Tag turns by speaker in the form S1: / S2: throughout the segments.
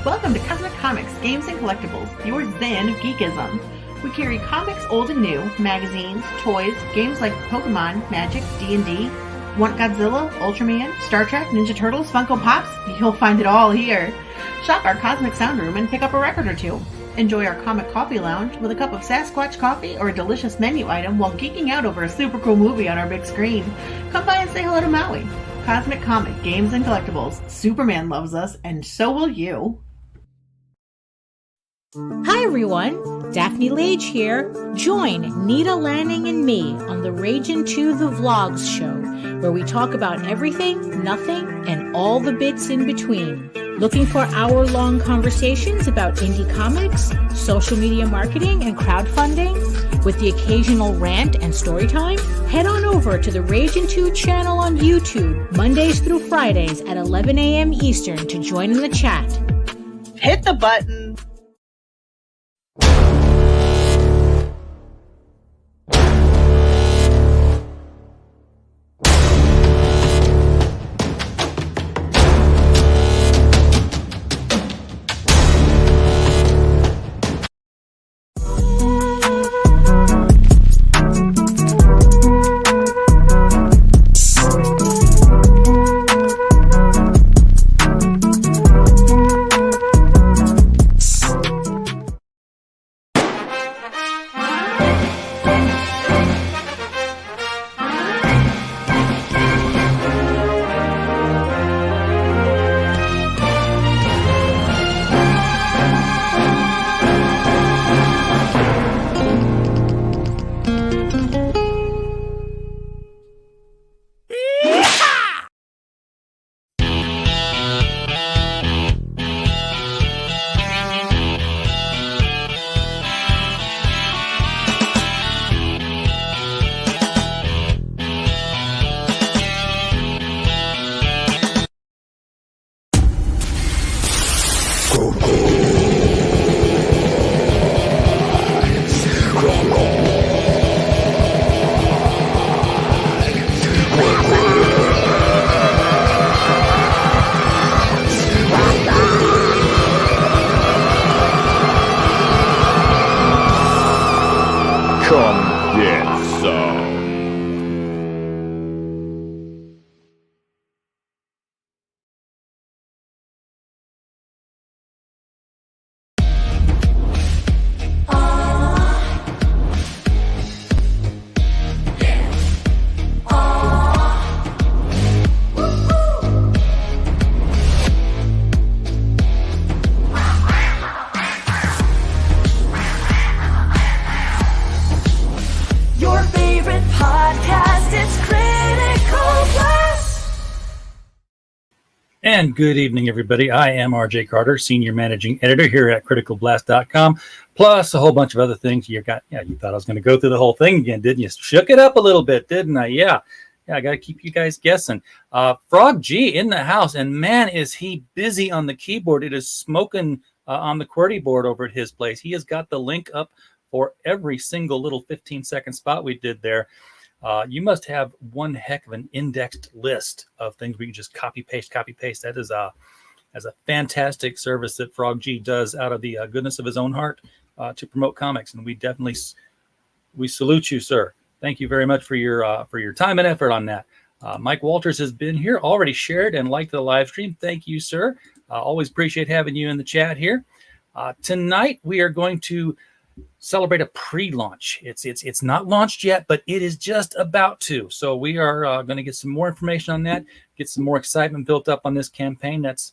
S1: Welcome to Cosmic Comics, Games and Collectibles, your zen of geekism. We carry comics old and new, magazines, toys, games like Pokemon, Magic, D&D. Want Godzilla, Ultraman, Star Trek, Ninja Turtles, Funko Pops? You'll find it all here. Shop our Cosmic Sound Room and pick up a record or two. Enjoy our Comic Coffee Lounge with a cup of Sasquatch coffee or a delicious menu item while geeking out over a super cool movie on our big screen. Come by and say hello to Maui. Cosmic Comic, Games and Collectibles. Superman loves us, and so will you.
S2: Hi everyone, Daphne Lage here. Join Nita Lanning and me on the Ragin' to the Vlogs show, where we talk about everything, nothing, and all the bits in between. Looking for hour-long conversations about indie comics, social media marketing, and crowdfunding, with the occasional rant and story time? Head on over to the Ragin' 2 channel on YouTube, Mondays through Fridays at 11 a.m. Eastern to join in the chat.
S3: Hit the button.
S4: And good evening, everybody. I am RJ Carter, Senior Managing Editor here at CriticalBlast.com, plus a whole bunch of other things. You thought I was going to go through the whole thing again, didn't you? Shook it up a little bit, didn't I? Yeah, I got to keep you guys guessing. Frog G in the house, and man, is he busy on the keyboard. It is smoking on the QWERTY board over at his place. He has got the link up for every single little 15-second spot we did there. You must have one heck of an indexed list of things we can just copy paste. That is a fantastic service that Frog G does out of the goodness of his own heart to promote comics, and we salute you, sir. Thank you very much for your time and effort on that. Mike Walters has been here, already shared and liked the live stream. Thank you, sir. Always appreciate having you in the chat here. Tonight we are going to celebrate a pre-launch. It's not launched yet, but it is just about to. So we are going to get some more information on that, get some more excitement built up on this campaign. That's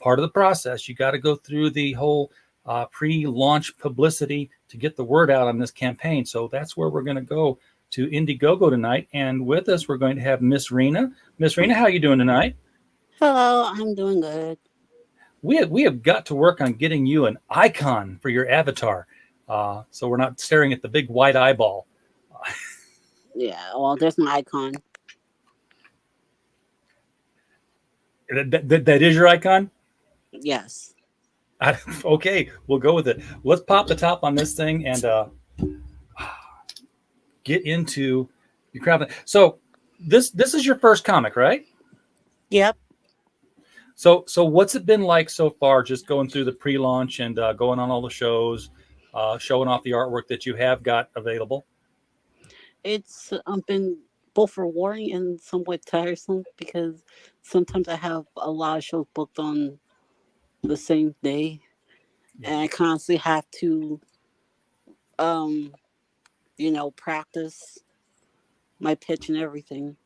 S4: part of the process. You got to go through the whole pre-launch publicity to get the word out on this campaign. So that's where we're going to go to Indiegogo tonight. And with us, we're going to have Miss Rena. Miss Rena, how are you doing tonight?
S5: Hello, I'm doing good.
S4: We have got to work on getting you an icon for your avatar. So we're not staring at the big white eyeball.
S5: Yeah, well, there's my icon.
S4: That is your icon?
S5: Yes.
S4: Okay, we'll go with it. Let's pop the top on this thing and get into your crowd. So this is your first comic, right?
S5: Yep.
S4: So what's it been like so far? Just going through the pre-launch and going on all the shows, showing off the artwork that you have got available.
S5: It's been both rewarding and somewhat tiresome because sometimes I have a lot of shows booked on the same day, and I constantly have to, um, practice my pitch and everything,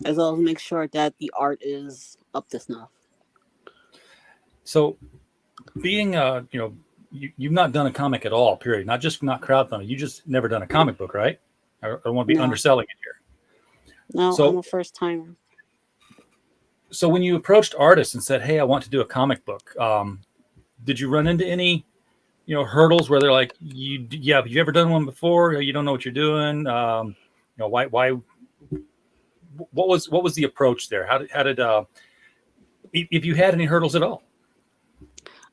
S5: as well as make sure that the art is up to snuff.
S4: So being you've not done a comic at all, period. Not crowdfunding. You just never done a comic book, right? I don't want to be
S5: No.
S4: underselling it here.
S5: No,
S4: So-
S5: I'm a first timer.
S4: So when you approached artists and said, "Hey, I want to do a comic book," did you run into any, hurdles where they're like, have you ever done one before? You don't know what you're doing. Why? What was the approach there? How did if you had any hurdles at all?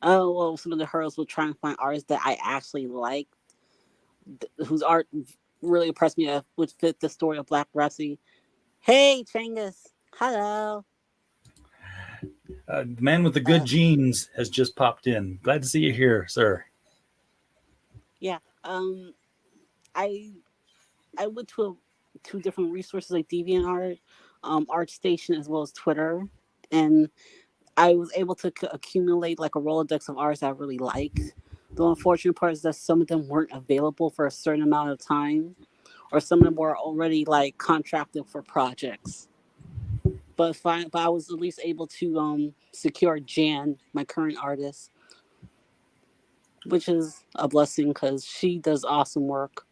S5: Oh, well, some of the hurdles were trying to find artists that I actually liked, whose art really impressed me, would fit the story of Black Rhapsody. Hey, Changus. Hello.
S4: The man with the good genes has just popped in. Glad to see you here, sir.
S5: Yeah. I went to two different resources like DeviantArt, ArtStation, as well as Twitter, and I was able to accumulate like a Rolodex of artists I really liked. The unfortunate part is that some of them weren't available for a certain amount of time, or some of them were already like contracted for projects. But I was at least able to secure Jan, my current artist, which is a blessing because she does awesome work.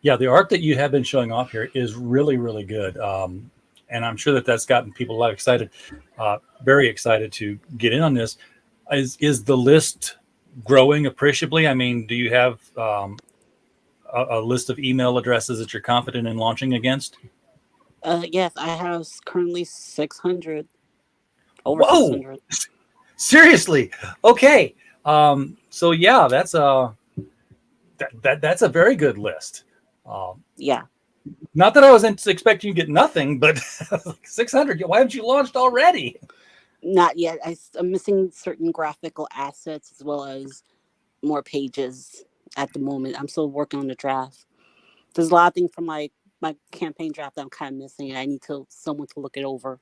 S4: Yeah, the art that you have been showing off here is really, really good. And I'm sure that's gotten people a lot excited, very excited to get in on this. Is the list growing appreciably? I mean, do you have a list of email addresses that you're confident in launching against?
S5: Yes, I have currently 600. Over
S4: Whoa!
S5: 600.
S4: Seriously? Okay. So yeah, that's that's a very good list.
S5: Yeah.
S4: Not that I was expecting you to get nothing, but 600. Why haven't you launched already?
S5: Not yet. I'm missing certain graphical assets as well as more pages at the moment. I'm still working on the draft. There's a lot of things from my campaign draft that I'm kind of missing, and I need someone to look it over.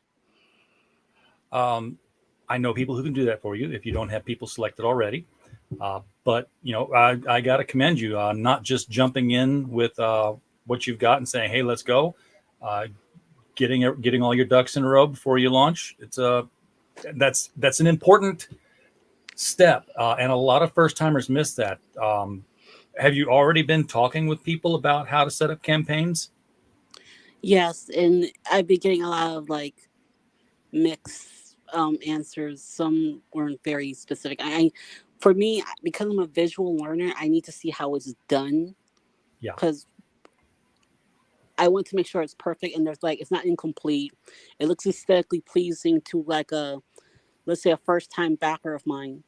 S4: I know people who can do that for you if you don't have people selected already. But I got to commend you not just jumping in with what you've got and saying, "Hey, let's go." Getting all your ducks in a row before you launch. That's an important step, and a lot of first timers miss that. Have you already been talking with people about how to set up campaigns?
S5: Yes, and I've been getting a lot of like mixed answers. Some weren't very specific. For me, because I'm a visual learner, I need to see how it's done.
S4: Yeah.
S5: Because I want to make sure it's perfect and it's not incomplete. It looks aesthetically pleasing to let's say a first time backer of mine.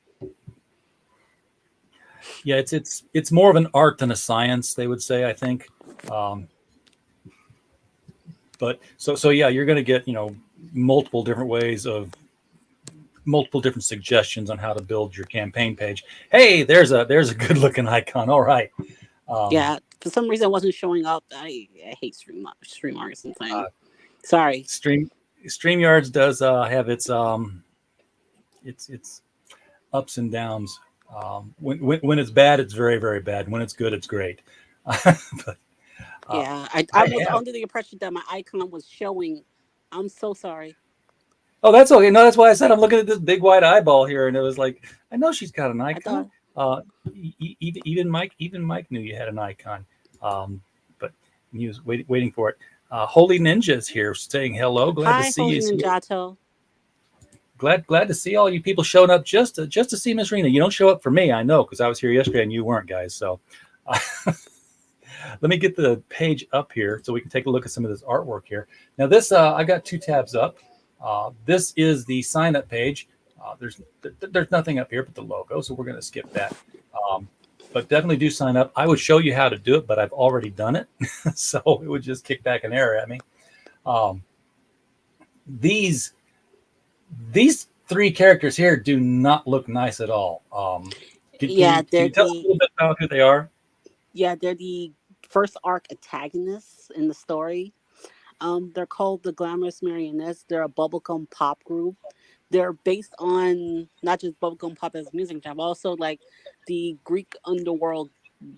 S4: Yeah, it's more of an art than a science, they would say, I think. But so yeah, you're going to get multiple different suggestions on how to build your campaign page. Hey, there's a good looking icon. All right.
S5: Yeah, for some reason it wasn't showing up. I hate StreamYard sometimes. Sorry.
S4: StreamYards does have its ups and downs. When it's bad, it's very, very bad. When it's good, it's great. But,
S5: yeah, I was under the impression that my icon was showing. I'm so sorry.
S4: Oh, that's okay. No, that's why I said I'm looking at this big white eyeball here, and it was like, I know she's got an icon. Even Mike knew you had an icon, but he was waiting for it. Holy Ninja's here, saying hello. Glad to see
S5: Holy
S4: you.
S5: Ninjato.
S4: Glad to see all you people showing up just to see Miss Rena. You don't show up for me, I know, because I was here yesterday and you weren't, guys. So let me get the page up here so we can take a look at some of this artwork here. Now this, I got two tabs up. This is the sign up page. There's nothing up here but the logo, so we're going to skip that. But definitely do sign up. I would show you how to do it, but I've already done it, so it would just kick back an error at me. These three characters here do not look nice at all. Can you tell us a little bit about who they are?
S5: Yeah, they're the first arc antagonists in the story. They're called the Glamorous Marionettes. They're a bubblegum pop group. They're based on not just bubblegum pop as a music genre, but also like the Greek underworld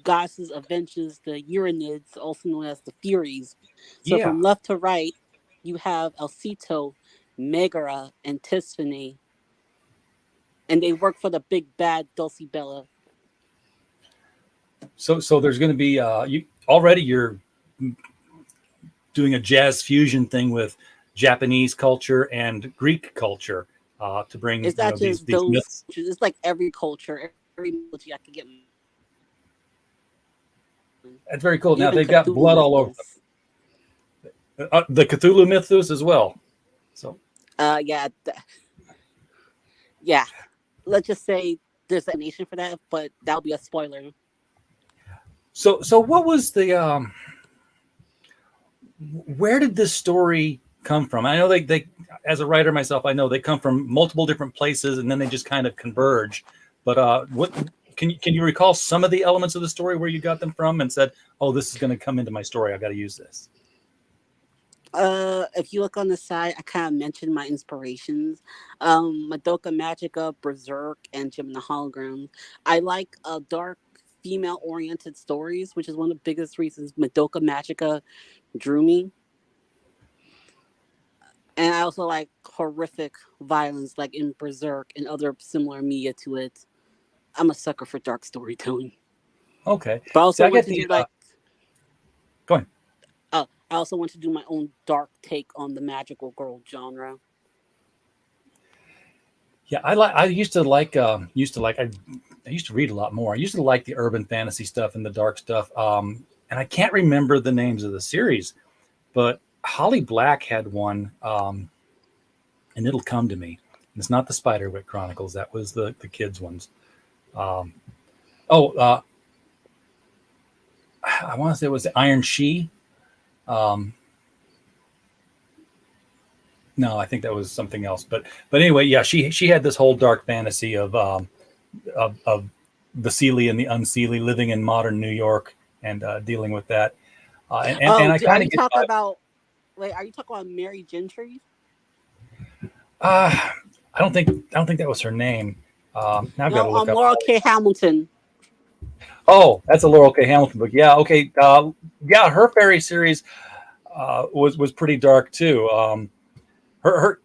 S5: goddesses of vengeance, the Euronids, also known as the Furies. So
S4: Yeah.
S5: from left to right, you have Alcito, Megara, and Tisphane, and they work for the big bad Dulcibella.
S4: So there's going to be you're doing a jazz fusion thing with Japanese culture and Greek culture to bring
S5: It's not
S4: these
S5: just those.
S4: myths.
S5: It's like every culture, every mythology I could get.
S4: That's very cool. Now
S5: Even
S4: they've got
S5: Cthulhu
S4: blood all over
S5: mythos.
S4: them. The Cthulhu mythos as well. So
S5: Yeah, yeah. Let's just say there's a nation for that, but that'll be a spoiler.
S4: so what was the where did this story come from? I know they as a writer myself, I know they come from multiple different places and then they just kind of converge. But what can you recall some of the elements of the story where you got them from and said, "Oh, this is going to come into my story. I got to use this."
S5: If you look on the side, I kind of mentioned my inspirations. Madoka Magica, Berserk, and Gem and the Hologram. I like dark female-oriented stories, which is one of the biggest reasons Madoka Magica drew me. And I also like horrific violence, like in Berserk and other similar media to it. I'm a sucker for dark storytelling.
S4: Okay.
S5: But I also
S4: See,
S5: want to do
S4: go ahead.
S5: I also want to do my own dark take on the magical girl genre.
S4: Yeah, I used to read a lot more. I used to like the urban fantasy stuff and the dark stuff. And I can't remember the names of the series, but Holly Black had one, and it'll come to me. It's not the Spiderwick Chronicles. That was the kids ones. I want to say it was the Iron She. No, I think that was something else. But anyway, yeah, she had this whole dark fantasy of the Seelie and the Unseelie living in modern New York and dealing with that. And I kind of
S5: talking about? Wait, are you talking about Mary Gentry?
S4: I don't think that was her name. Now I've got to look up.
S5: Laurel K. Hamilton.
S4: Oh, that's a Laurel K. Hamilton book. Yeah, okay. Yeah, her fairy series was pretty dark too. Her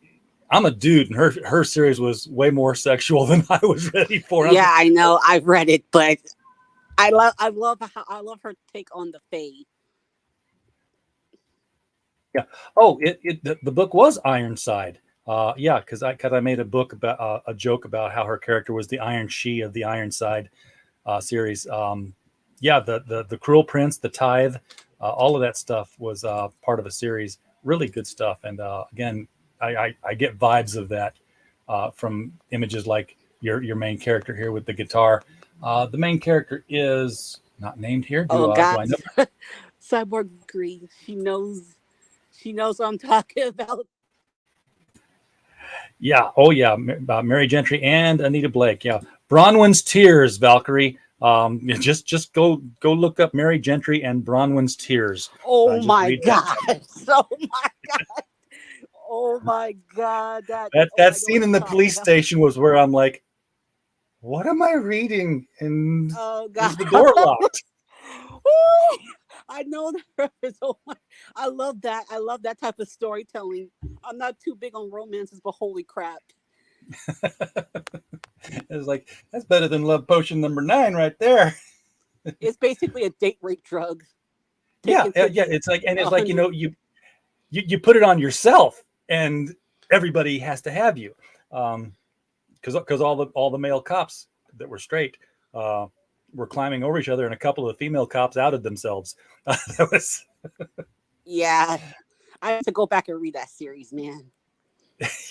S4: I'm a dude, and her series was way more sexual than I was ready for.
S5: Yeah, I know. I've read it, but I love her take on the Fae.
S4: Yeah. Oh, the book was Ironside. Yeah, because I made a book about a joke about how her character was the Iron She of the Ironside series. Yeah, the Cruel Prince, the Tithe, all of that stuff was part of a series. Really good stuff. And again, I get vibes of that from images like your main character here with the guitar. The main character is not named here.
S5: God,
S4: do I know?
S5: Cyborg Green. She knows what I'm talking about.
S4: Yeah. Oh, yeah. Mary Gentry and Anita Blake. Yeah. Bronwyn's Tears, Valkyrie. Just go look up Mary Gentry and Bronwyn's Tears.
S5: Oh my God! Oh my God! Oh my God!
S4: That scene in the police station was where I'm like, what am I reading? And
S5: oh God,
S4: is the door locked?
S5: I know that reference. Oh my, I love that. I love that type of storytelling. I'm not too big on romances, but holy crap.
S4: It's like, that's better than Love Potion number 9 right there.
S5: It's basically a date rape drug.
S4: Yeah. It's like, and it's like, you put it on yourself and everybody has to have you. Because all the male cops that were straight were climbing over each other, and a couple of the female cops outed themselves. That was
S5: yeah. I have to go back and read that series, man.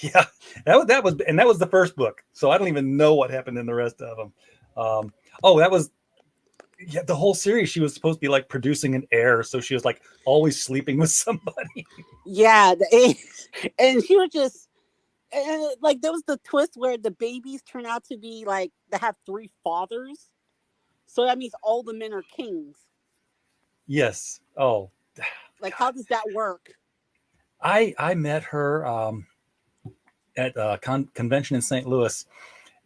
S4: Yeah, that was the first book, so I don't even know what happened in the rest of them. That was the whole series. She was supposed to be like producing an heir, so she was like always sleeping with somebody.
S5: Yeah, and she was just And like there was the twist where the babies turn out to be like they have 3 fathers, so that means all the men are kings.
S4: Yes. Oh,
S5: Like, how
S4: God.
S5: does that work?
S4: I met her at a convention in St. Louis,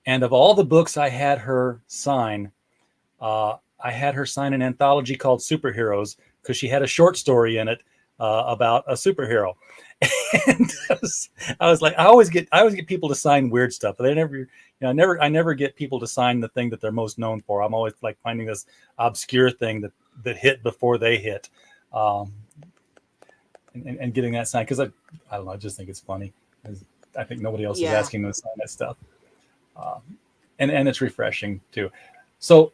S4: and of all the books I had her sign, I had her sign an anthology called Superheroes because she had a short story in it about a superhero. And I was like, I always get people to sign weird stuff, but they never, I never get people to sign the thing that they're most known for. I'm always like finding this obscure thing that hit before they hit, and getting that signed because I don't know, I just think it's funny. I think nobody else is asking them to sign that stuff, and it's refreshing too. So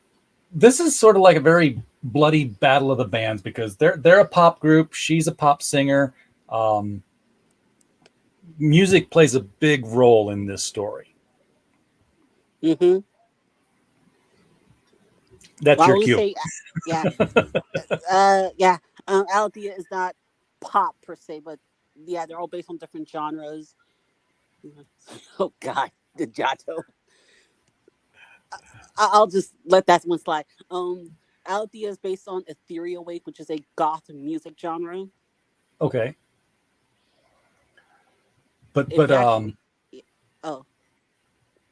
S4: this is sort of like a very bloody battle of the bands because they're a pop group. She's a pop singer. Music plays a big role in this story.
S5: Mm-hmm.
S4: That's your cue.
S5: Say, yeah. Althea is not pop per se, but yeah, they're all based on different genres. Oh God, the Giotto. I'll just let that one slide. Althea is based on Ethereal Wave, which is a goth music genre.
S4: Okay. But
S5: oh,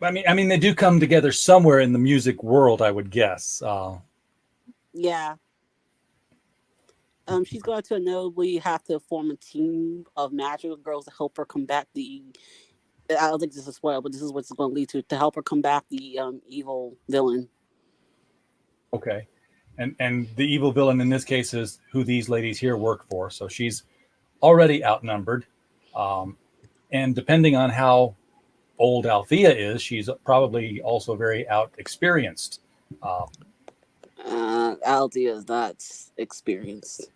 S4: I mean they do come together somewhere in the music world, I would guess.
S5: Yeah. She's going to inevitably have to form a team of magical girls to help her combat the. I don't think this is a spoiler, but this is what's going to lead to help her combat the evil villain.
S4: Okay, and the evil villain in this case is who these ladies here work for. So she's already outnumbered, and depending on how old Althea is, she's probably also very out experienced.
S5: Althea is not experienced.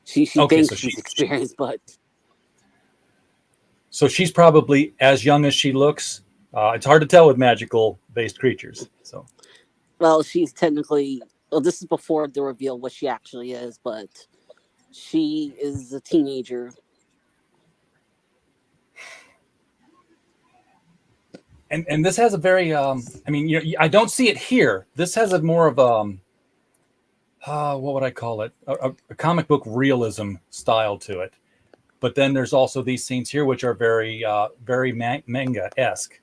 S5: She
S4: Okay,
S5: thinks
S4: so
S5: she's experienced, but
S4: so she's probably as young as she looks. It's hard to tell with magical based creatures. So,
S5: well, she's technically. Well, this is before the reveal what she actually is, but she is a teenager.
S4: And this has a very I mean, I don't see it here. This has a more of what would I call it? A comic book realism style to it. But then there's also these scenes here which are very very manga-esque.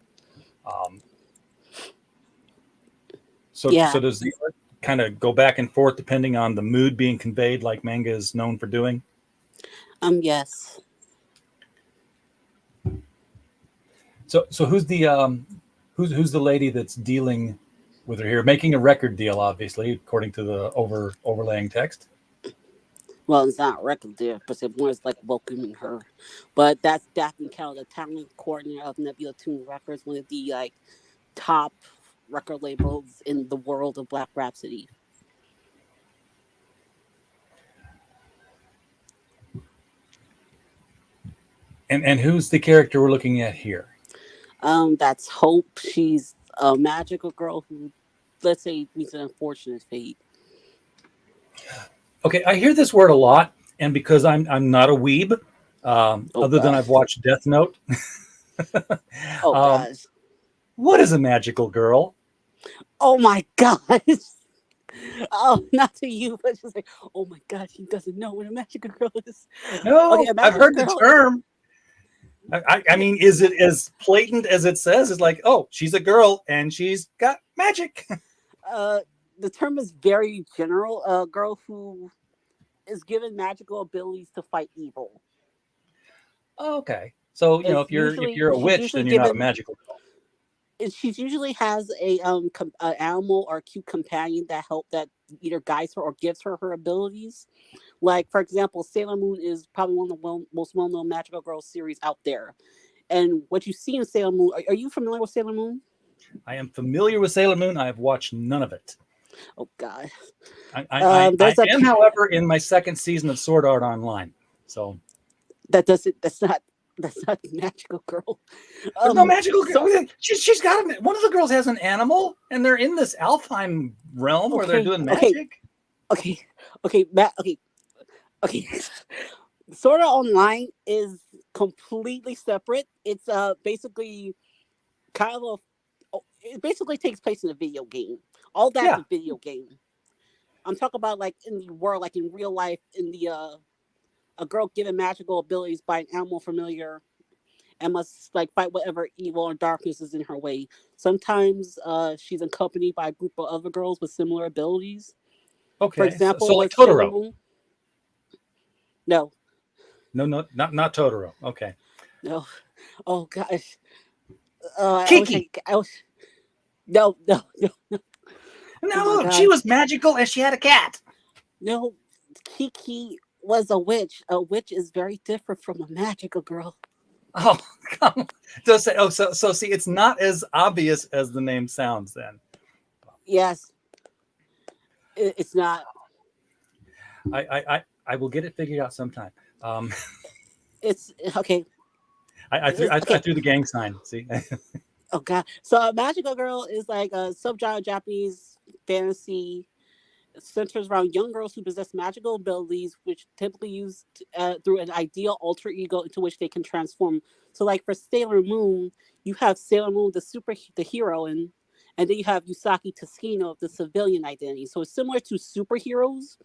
S4: So does the art kind of go back and forth depending on the mood being conveyed, like manga is known for doing?
S5: Yes.
S4: So who's the who's the lady that's dealing with her here, making a record deal, obviously, according to the overlaying text?
S5: Well, it's not a record deal, but it's more like welcoming her. But that's Daphne Kell, the talent coordinator of Nebula Tune Records, one of the like top record labels in the world of Black Rhapsody.
S4: And who's the character we're looking at here?
S5: That's Hope. She's a magical girl who, let's say, meets an unfortunate fate.
S4: Okay, I hear this word a lot, and because I'm not a weeb, other than I've watched Death Note.
S5: Gosh.
S4: What is a magical girl?
S5: Oh my gosh. Oh, not to you, but just like, oh my God, he doesn't know what a magical girl is.
S4: No, okay, I've heard the term. I mean, is it as blatant as it says? It's like, oh, she's a girl and she's got magic.
S5: The term is very general. A girl who is given magical abilities to fight evil.
S4: Okay, so if you're a witch, then you're not a magical girl.
S5: She usually has a animal or a cute companion that either guides her or gives her abilities. Like, for example, Sailor Moon is probably one of the most well-known magical girl series out there. And what you see in Sailor Moon, are you familiar with Sailor Moon?
S4: I am familiar with Sailor Moon. I have watched none of it.
S5: Oh God!
S4: I am, however, in my second season of Sword Art Online. So
S5: that's not magical girl.
S4: There's no magical girl. So, she's got one of the girls has an animal, and they're in this Alfheim realm where they're doing magic.
S5: Okay, Matt. Okay. Sword Art Online is completely separate. It's basically kind of it basically takes place in a video game. All that's
S4: Yeah.
S5: a video game. I'm talking about like in the world, like in real life, in the a girl given magical abilities by an animal familiar and must like fight whatever evil or darkness is in her way. Sometimes she's accompanied by a group of other girls with similar abilities. For
S4: Okay. So
S5: example,
S4: like
S5: was Sailor
S4: Totoro.
S5: Moon. No,
S4: No, not Totoro. Okay.
S5: no. Oh gosh. I wish
S4: Kiki.
S5: I was. No, no, no. Oh my
S4: No, she
S5: god.
S4: was magical and she had a cat.
S5: No, Kiki was a witch. A witch is very different from a magical girl.
S4: Oh, come on. So see, it's not as obvious as the name sounds then.
S5: Yes, it's not.
S4: I will get it figured out sometime.
S5: It's okay.
S4: I
S5: Okay.
S4: threw the gang sign. See,
S5: Oh god. So a magical girl is like a subgenre of Japanese fantasy. It centers around young girls who possess magical abilities, which typically used through an ideal alter ego into which they can transform. So, like for Sailor Moon, you have Sailor Moon, the heroine, and then you have Yusaki Tsushima, the civilian identity. So it's similar to superheroes,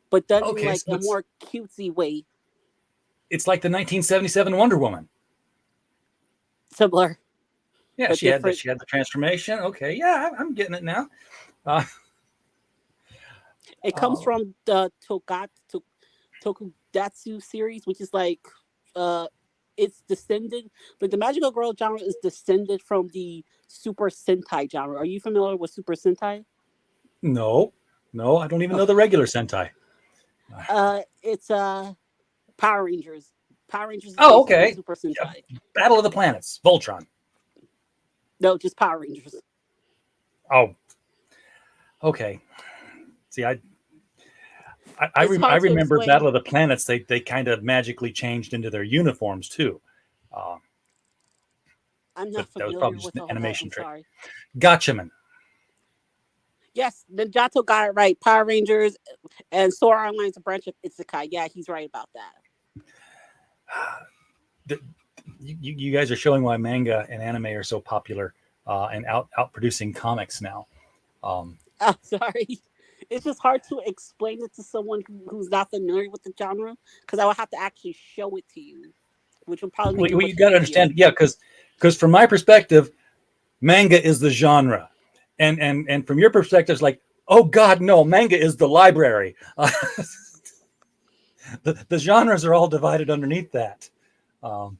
S5: but done in
S4: okay,
S5: like
S4: so
S5: a more cutesy way.
S4: it's like the 1977 Wonder Woman.
S5: Similar,
S4: Yeah,
S5: but
S4: she had
S5: different.
S4: the transformation. Okay, yeah, I'm getting it now. Uh,
S5: It comes
S4: oh,
S5: from the Tokugatsu series, which is like it's descended, but the magical girl genre is descended from the Super Sentai genre. Are you familiar with Super Sentai?
S4: no, I don't even
S5: Oh,
S4: know the regular Sentai.
S5: it's Power Rangers. Power Rangers is
S4: Oh,
S5: basically
S4: okay.
S5: Super
S4: Yeah,
S5: Sentai.
S4: Battle of the Planets, Voltron.
S5: No, just Power Rangers.
S4: Oh, okay. See,
S5: It's
S4: I
S5: hard to
S4: remember Battle
S5: explain.
S4: of the Planets. They kind of magically changed into their uniforms too. Uh,
S5: I'm
S4: but
S5: not
S4: that was
S5: familiar
S4: probably just
S5: with
S4: an
S5: all that.
S4: animation
S5: I'm
S4: trick.
S5: sorry.
S4: Gotchaman.
S5: Yes, Ninjato got it right. Power Rangers and Sora Online's a branch of Isekai. Yeah, he's right about that.
S4: You guys are showing why manga and anime are so popular and out producing comics now.
S5: I'm sorry. It's just hard to explain it to someone who's not familiar with the genre because I would have to actually show it to you, which would probably make it
S4: You
S5: much
S4: got to
S5: easier.
S4: understand, yeah, because from my perspective, manga is the genre, and from your perspective, it's like, oh God, no, manga is the library. The genres are all divided underneath that. Um,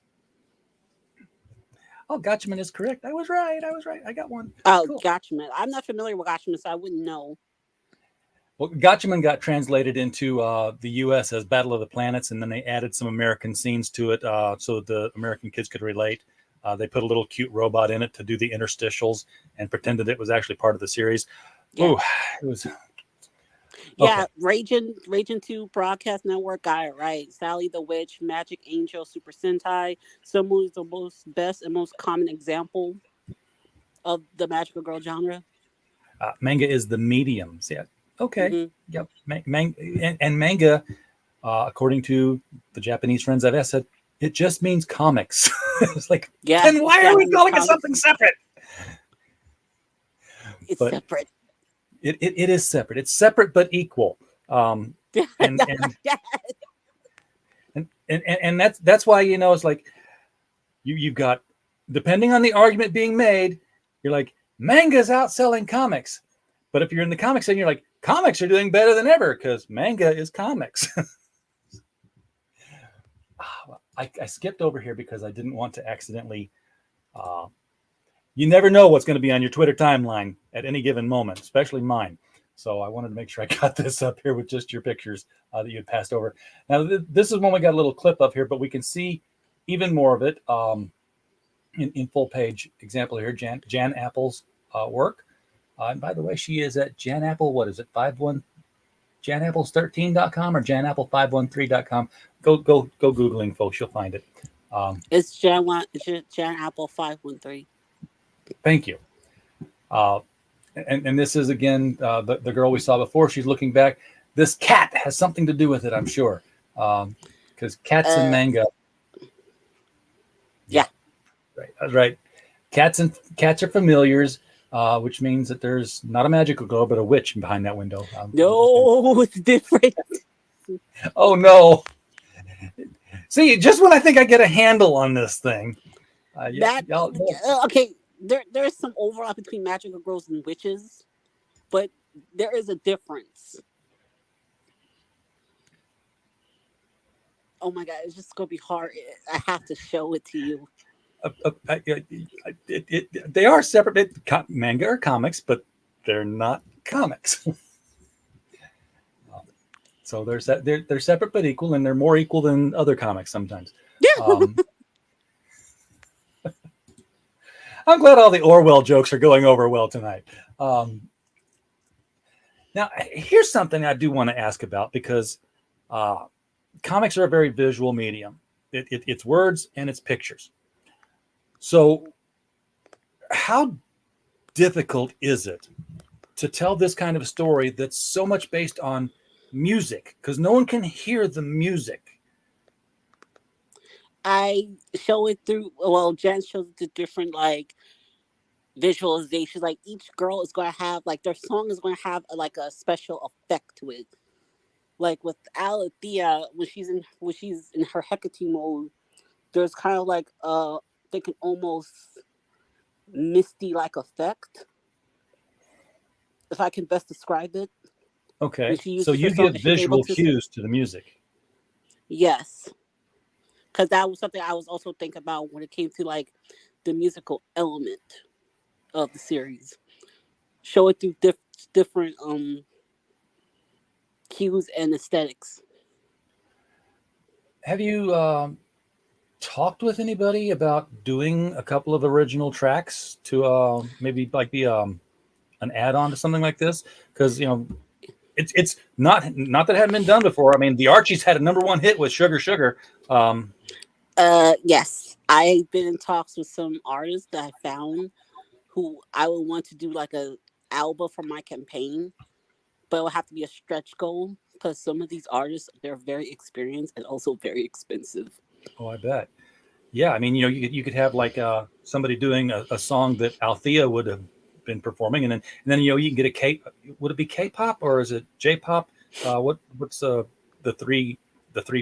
S4: oh, Gotchaman is correct. I was right. I got one.
S5: Oh,
S4: Cool.
S5: Gotchaman. I'm not familiar with Gotchaman, so I wouldn't know.
S4: Well, Gotchaman got translated into the U.S. as Battle of the Planets, and then they added some American scenes to it so that the American kids could relate. They put a little cute robot in it to do the interstitials and pretended it was actually part of the series.
S5: Yeah.
S4: Ooh, it was
S5: Yeah,
S4: okay.
S5: Raging 2 Broadcast Network got it right. Sally the Witch, Magic Angel, Super Sentai. Sumu is the most best and most common example of the magical girl genre.
S4: Manga is the medium. Yeah. Okay.
S5: Hmm.
S4: Yep. And manga, according to the Japanese friends I've asked, said it just means comics. It's like,
S5: Yeah,
S4: then
S5: it's
S4: why are we
S5: Japanese
S4: calling it
S5: comics.
S4: something separate?
S5: It's
S4: But
S5: separate.
S4: it is separate. It's separate but equal. Um, and and
S5: Yeah.
S4: and that's why it's like you've got, depending on the argument being made, you're like, manga's outselling comics. But if you're in the comics and you're like, comics are doing better than ever because manga is comics. I skipped over here because I didn't want to accidentally. You never know what's going to be on your Twitter timeline at any given moment, especially mine. So I wanted to make sure I got this up here with just your pictures that you had passed over. Now, this is one we got a little clip of here, but we can see even more of it in full page example here. Jan Apple's work. And by the way, she is at Jan Apple. What is it? JanApples13.com or JanApple513.com. Go Googling, folks. You'll find it.
S5: It's Jan Apple 513.
S4: Thank you. And this is, again, the girl we saw before. She's looking back. This cat has something to do with it, I'm sure. Because cats and manga.
S5: Yeah.
S4: Right. Cats are familiars, which means that there's not a magical girl, but a witch behind that window.
S5: No, it's different.
S4: Oh no! See, just when I think I get a handle on this thing,
S5: Okay. There's some overlap between magical girls and witches, but there is a difference. Oh my god, it's just gonna be hard. I have to show it to you.
S4: They are separate. Manga are comics, but they're not comics. So they're separate but equal, and they're more equal than other comics sometimes.
S5: Yeah.
S4: I'm glad all the Orwell jokes are going over well tonight. Now, here's something I do want to ask about, because comics are a very visual medium. It's words and it's pictures. So how difficult is it to tell this kind of story that's so much based on music? Because no one can hear the music.
S5: I show it through, Jen shows the different visualizations. Like each girl is going to have, their song is going to have a special effect to it. Like with Althea, when she's in her Hecate mode, there's kind of they can almost misty effect, if I can best describe it.
S4: Okay, so you give visual cues to the music.
S5: Yes, because that was something I was also thinking about when it came to the musical element of the series. Show it through different cues and aesthetics.
S4: Have you talked with anybody about doing a couple of original tracks to maybe be an add-on to something like this? Because it's not that it hadn't been done before. I mean, the Archies had a #1 hit with Sugar Sugar.
S5: Yes, I've been in talks with some artists that I found who I would want to do a album for my campaign, but it will have to be a stretch goal, because some of these artists, they're very experienced and also very expensive.
S4: Oh, I bet. Yeah, I mean, you could have somebody doing a song that Althea would have been performing, and then you can get a K. Would it be K-pop or is it J-pop? What's the three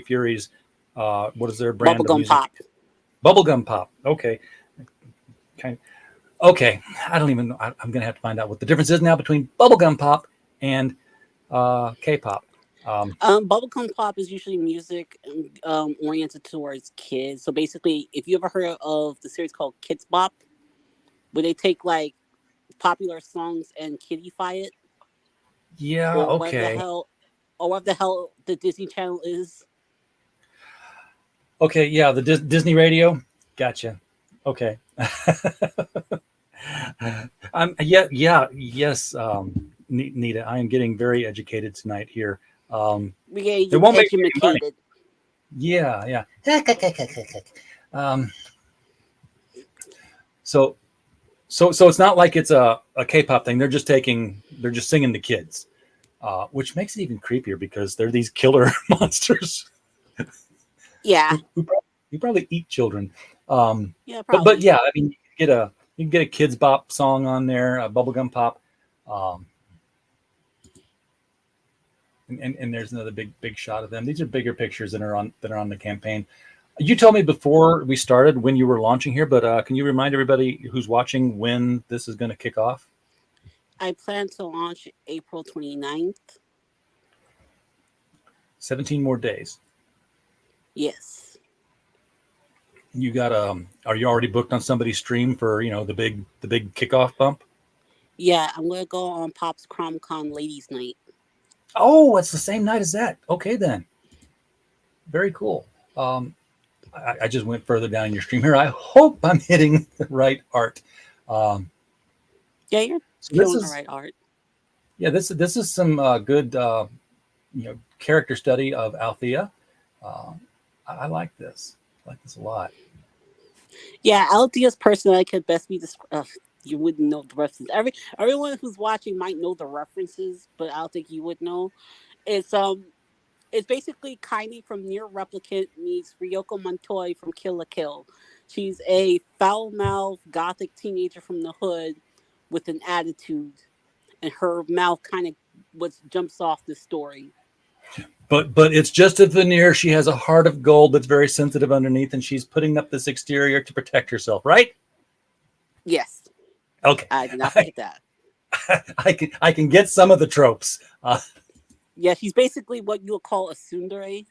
S4: Furies? What is their brand?
S5: Bubblegum pop.
S4: Bubblegum pop. Okay. Okay. I don't even know. I'm gonna have to find out what the difference is now between bubblegum pop and K-pop.
S5: Bubblegum pop is usually music oriented towards kids. So basically, if you ever heard of the series called Kids Bop, where they take popular songs and kidify it.
S4: Yeah.
S5: Or
S4: Okay.
S5: what the hell the Disney Channel is.
S4: Okay. Yeah. The Disney Radio. Gotcha. Okay. Yes. Nita, I am getting very educated tonight here.
S5: We get
S4: it won't make
S5: you educated.
S4: Yeah. So it's not like it's a K-pop thing. They're just singing to kids, which makes it even creepier because they're these killer monsters.
S5: Yeah.
S4: You probably eat children.
S5: Yeah, probably.
S4: But yeah, I mean, you can get a kids bop song on there, a bubblegum pop. And there's another big shot of them. These are bigger pictures that are on the campaign. You told me before we started when you were launching here, but can you remind everybody who's watching when this is going to kick off?
S5: I plan to launch April 29th.
S4: 17 more days.
S5: Yes.
S4: You got are you already booked on somebody's stream for the big kickoff bump?
S5: Yeah, I'm gonna go on Pop's CromCon Ladies Night.
S4: Oh, it's the same night as that. Okay, then. Very cool. I just went further down in your stream here. I hope I'm hitting the right art.
S5: Yeah, you're killing the right art.
S4: Yeah, this is some good character study of Althea. I like this. I like this a lot.
S5: Yeah, Althea's personality could best be described. You wouldn't know the references. Everyone who's watching might know the references, but I don't think you would know. It's It's basically Kylie from Near Replicant meets Ryoko Montoya from Kill la Kill. She's a foul-mouthed gothic teenager from the hood with an attitude, and her mouth kind of what jumps off the story.
S4: But it's just a veneer. She has a heart of gold that's very sensitive underneath, and she's putting up this exterior to protect herself, right?
S5: Yes,
S4: Okay.
S5: I did not forget that.
S4: I can get some of the tropes.
S5: Yeah, she's basically what you would call a tsundere.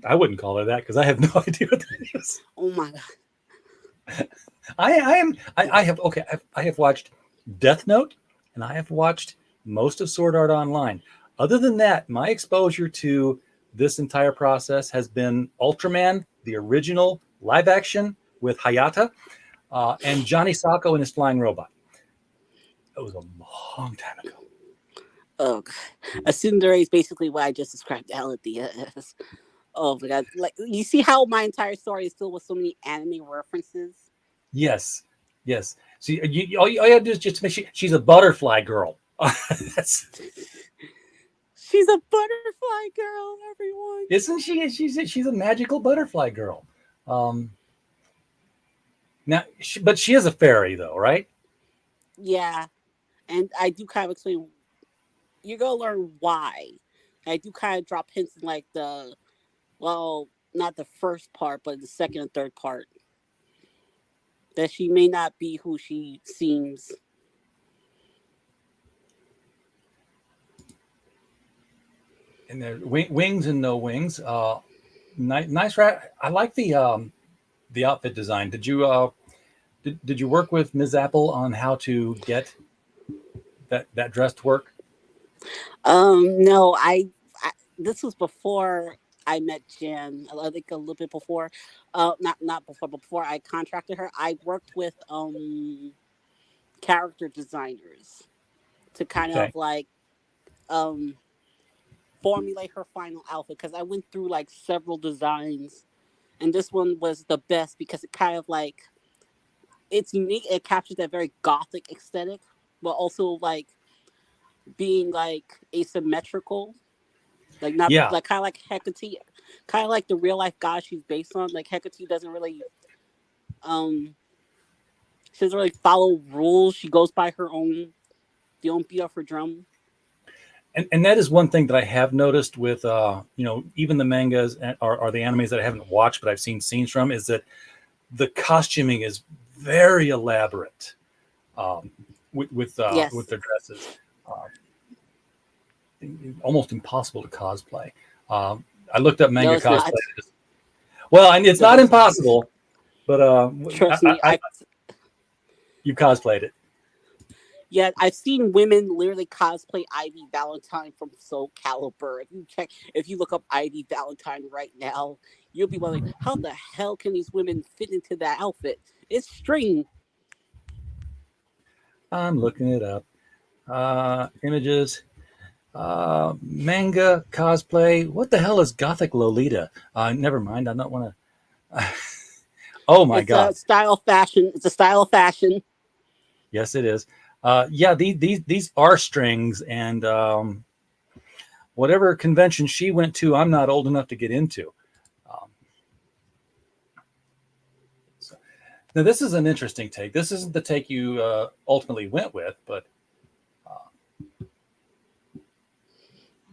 S4: I wouldn't call her that because I have no idea what that is.
S5: Oh my god.
S4: I have watched Death Note and I have watched most of Sword Art Online. Other than that, my exposure to this entire process has been Ultraman, the original live action with Hayata, and Johnny Sacco and his flying robot. That was a long time ago.
S5: Oh, a tsundere is basically what I just described Althea as. Oh my god! Like you see how my entire story is filled with so many anime references.
S4: Yes. See, all you have to do is just make sure she's a butterfly girl. That's,
S5: She's a butterfly girl, everyone.
S4: isn't she? She's a magical butterfly girl. Now, but she is a fairy, though, right?
S5: Yeah, and I do kind of explain. You're gonna learn why. I do kind of drop hints in like not the first part, but the second and third part, that she may not be who she seems.
S4: And there wings and no wings. Nice rat. I like the outfit design. Did you did you work with Ms. Apple on how to get that dress to work?
S5: No, I this was before I met Jen. I think a little bit before. Not before, but before I contracted her. I worked with character designers to kind
S4: Okay.
S5: of like um formulate her final outfit, because I went through like several designs, and this one was the best because it kind of like it's unique. It captures that very gothic aesthetic, but also like being like asymmetrical, like not
S4: Yeah.
S5: like kind of like Hecate, kind of like the real life god she's based on. Like Hecate doesn't really um she doesn't really follow rules. She goes by her own, the own beat of her drum.
S4: And that is one thing that I have noticed with even the mangas or the animes that I haven't watched but I've seen scenes from, is that the costuming is very elaborate with
S5: Yes.
S4: their dresses. Almost impossible to cosplay. I looked up
S5: No,
S4: manga
S5: it's not.
S4: cosplay. Well, and it's
S5: No,
S4: not
S5: it's not.
S4: impossible, but
S5: Trust me,
S4: you cosplayed it.
S5: yeah, I've seen women literally cosplay Ivy Valentine from Soul Calibur. If you look up Ivy Valentine right now, you'll be wondering how the hell can these women fit into that outfit? It's string.
S4: I'm looking it up. Images. Manga cosplay. What the hell is Gothic Lolita? Never mind. I don't want to. Oh my
S5: It's
S4: god!
S5: a style fashion. It's a style of fashion.
S4: Yes, it is. Yeah, these are strings, and whatever convention she went to, I'm not old enough to get into. Um, so, now, this is an interesting take. This isn't the take you ultimately went with, but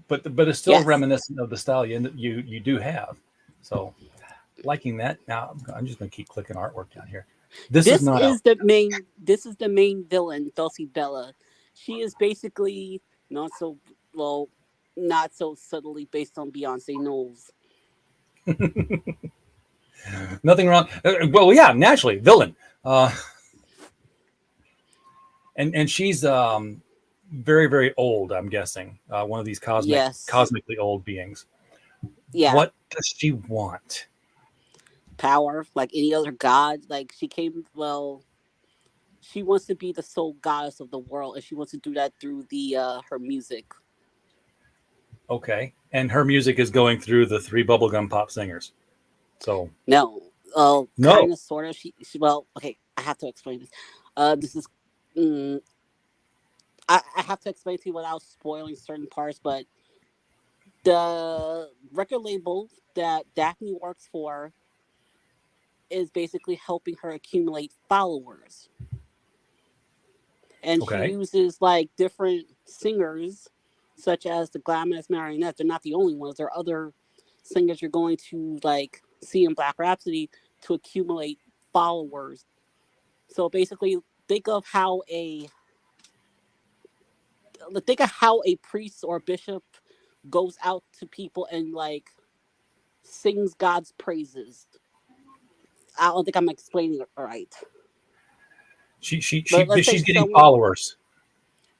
S4: it's still
S5: Yes.
S4: reminiscent of the style you do have. So, liking that. Now, I'm just going to keep clicking artwork down here. This is not out.
S5: This is the main villain, Dulcie Bella. She is basically not so well, not so subtly based on Beyonce Knowles.
S4: Nothing wrong. Well, yeah, naturally, villain. And she's very, very old, I'm guessing. One of these
S5: Yes.
S4: cosmically old beings.
S5: Yeah.
S4: What does she want?
S5: Power, like any other god. Like she wants to be the sole goddess of the world, and she wants to do that through the her music.
S4: Okay. And her music is going through the three bubblegum pop singers. So
S5: No,
S4: no.
S5: kind of, sort of. She well, okay. I have to explain this. This is. I have to explain to you without spoiling certain parts, but The record label that Daphne works for is basically helping her accumulate followers. And she
S4: Okay.
S5: uses like different singers, such as the Glamorous Marionettes. They're not the only ones. There are other singers you're going to like see in Black Rhapsody to accumulate followers. So basically, think of how a priest or bishop goes out to people and like sings God's praises. I don't think I'm explaining it right. But let's say
S4: She's getting
S5: someone,
S4: followers.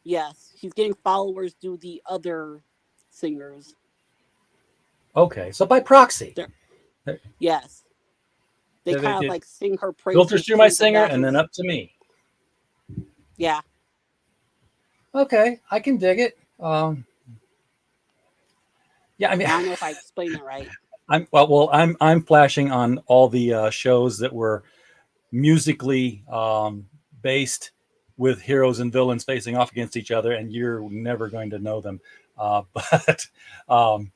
S5: yes, he's getting followers through the other singers.
S4: Okay, so by proxy,
S5: They're,
S4: it,
S5: yes, they kind of
S4: it
S5: like sing her
S4: filters
S5: praises
S4: through my
S5: to the
S4: singer and then
S5: masses.
S4: up to me.
S5: Yeah.
S4: Okay, I can dig it. Yeah, I mean,
S5: I don't know if I explained it right.
S4: I'm flashing on all the shows that were musically based with heroes and villains facing off against each other, and you're never going to know them. But I'm